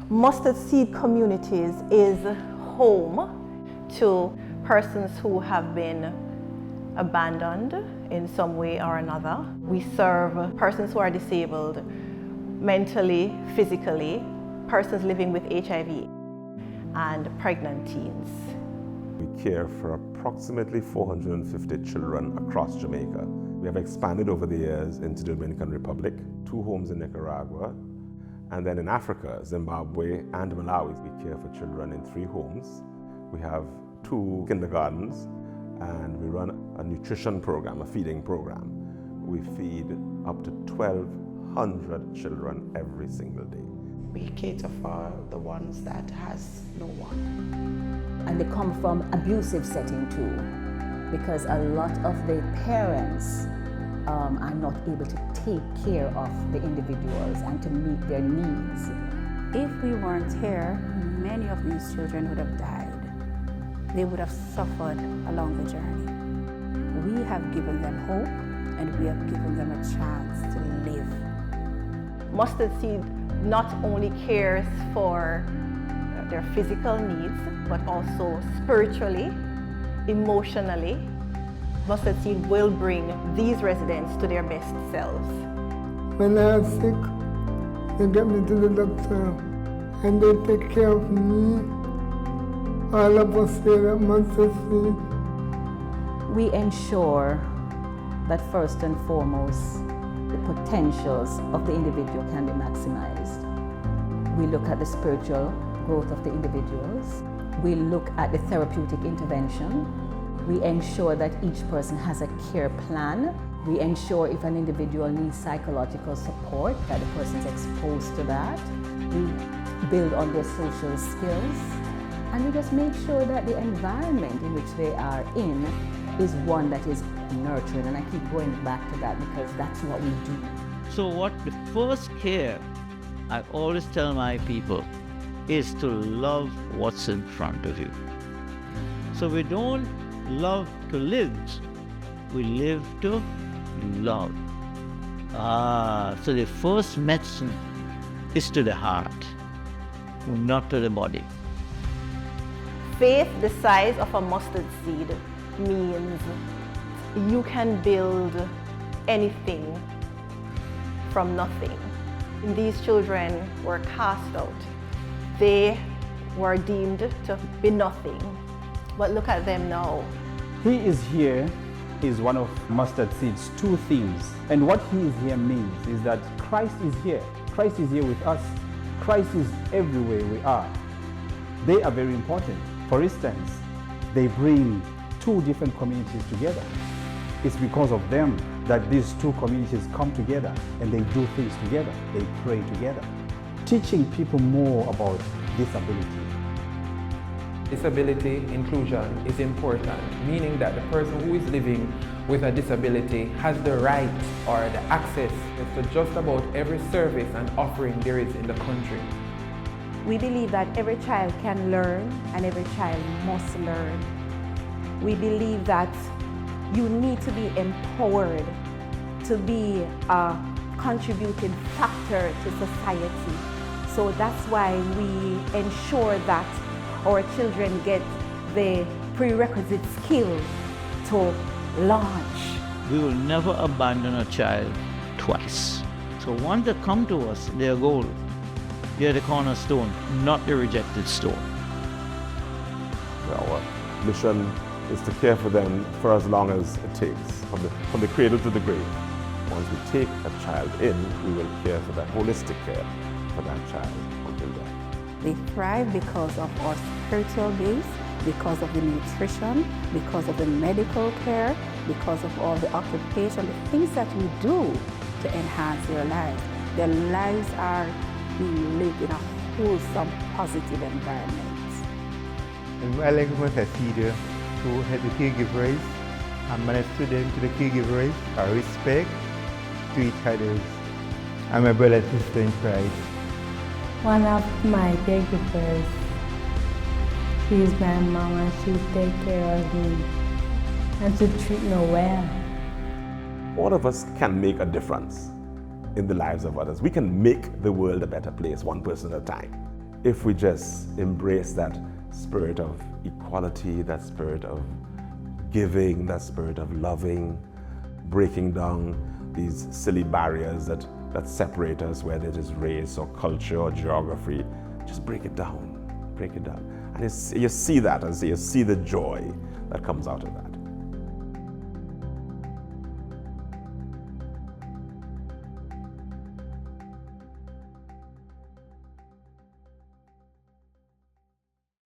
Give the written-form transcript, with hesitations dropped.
Mustard Seed Communities is home to persons who have been abandoned in some way or another. We serve persons who are disabled mentally, physically, persons living with HIV, and pregnant teens. We care for approximately 450 children across Jamaica. We have expanded over the years into the Dominican Republic, 2 homes in Nicaragua, and then in Africa, Zimbabwe and Malawi. We care for children in 3 homes. We have 2 kindergartens, and we run a nutrition program, a feeding program. We feed up to 1,200 children every single day. We cater for the ones that has no one. And they come from abusive setting too, because a lot of the parents are not able to take care of the individuals and to meet their needs. If we weren't here, many of these children would have died. They would have suffered along the journey. We have given them hope, and we have given them a chance to live. Mustard Seed not only cares for their physical needs, but also spiritually, emotionally. Mustard Seed will bring these residents to their best selves. When I am sick, they get me to the doctor and they take care of me. All of us here at Mustard Seed. We ensure that first and foremost, the potentials of the individual can be maximized. We look at the spiritual growth of the individuals. We look at the therapeutic intervention. We ensure that each person has a care plan. We ensure if an individual needs psychological support, that the person is exposed to that. We build on their social skills. And we just make sure that the environment in which they are in is one that is nurtured. And I keep going back to that because that's what we do. So what the first care I always tell my people is to love what's in front of you. So we don't love to live, we live to love. So the first medicine is to the heart, not to the body. Faith the size of a mustard seed means you can build anything from nothing. These children were cast out. They were deemed to be nothing. But look at them now. He is here is one of Mustard Seed's 2 themes. And what he is here means is that Christ is here. Christ is here with us. Christ is everywhere we are. They are very important. For instance, they bring 2 different communities together. It's because of them that these 2 communities come together and they do things together. They pray together. Teaching people more about disability. Disability inclusion is important, meaning that the person who is living with a disability has the right or the access to just about every service and offering there is in the country. We believe that every child can learn and every child must learn. We believe that you need to be empowered to be a contributing factor to society. So that's why we ensure that our children get the prerequisite skills to launch. We will never abandon a child twice. So once they come to us, they are gold. They are the cornerstone, not the rejected stone. Our mission is to care for them for as long as it takes, from the cradle to the grave. Once we take a child in, we will care for that holistic care for that child until death. They thrive because of our spiritual base, because of the nutrition, because of the medical care, because of all the occupation, the things that we do to enhance their lives. Their lives are being lived in a wholesome, positive environment. And I like Mustard Seed to help the caregivers and minister them to the caregivers, our respect to each other. I'm a brother and sister in Christ. One of my caregivers, she's my mom and she takes care of me and she treats me well. All of us can make a difference in the lives of others. We can make the world a better place, one person at a time. if we just embrace that spirit of equality, that spirit of giving, that spirit of loving, breaking down these silly barriers that separate us, whether it is race or culture or geography, just break it down. And you see that, and you see the joy that comes out of that.